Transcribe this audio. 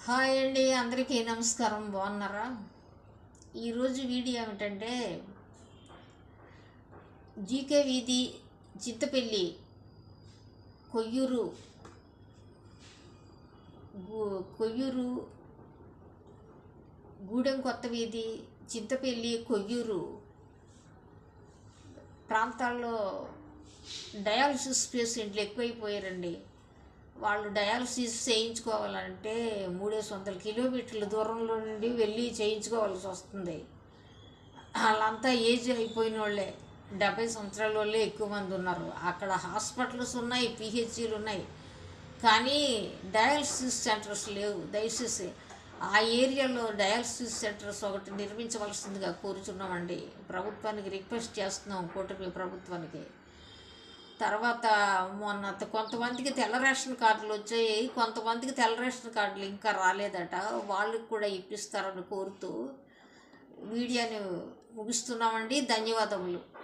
Hi అండి, అందరికీ నమస్కారం. బాగున్నారా? ఈరోజు వీడియో ఏమిటంటే జీకే వీధి, చింతపల్లి, కొయ్యూరు, కొయ్యూరు, గూడెం కొత్త వీధి, చింతపల్లి, కొయ్యూరు ప్రాంతాల్లో డయాలసిస్ పేషెంట్లు ఎక్కువైపోయారండి. వాళ్ళు డయాలసిస్ చేయించుకోవాలంటే 300 కిలోమీటర్ల దూరంలో నుండి వెళ్ళి చేయించుకోవాల్సి వస్తుంది. వాళ్ళంతా ఏజ్ అయిపోయిన వాళ్ళే, 70 సంవత్సరాల వాళ్ళే ఎక్కువ మంది ఉన్నారు. అక్కడ హాస్పిటల్స్ ఉన్నాయి, పిహెచ్సిలు ఉన్నాయి, కానీ డయాలసిస్ సెంటర్స్ లేవు. దయచేసి ఆ ఏరియాలో డయాలసిస్ సెంటర్స్ ఒకటి నిర్మించవలసిందిగా కోరుచున్నామండి. ప్రభుత్వానికి రిక్వెస్ట్ చేస్తున్నాం, కూటమి ప్రభుత్వానికి. తర్వాత మొన్న కొంతమందికి తెల్ల రేషన్ కార్డులు వచ్చాయి, కొంతమందికి తెల్ల రేషన్ కార్డులు ఇంకా రాలేదట. వాళ్ళకి కూడా ఇప్పిస్తారని కోరుతూ వీడియోని ముగిస్తున్నామండి. ధన్యవాదములు.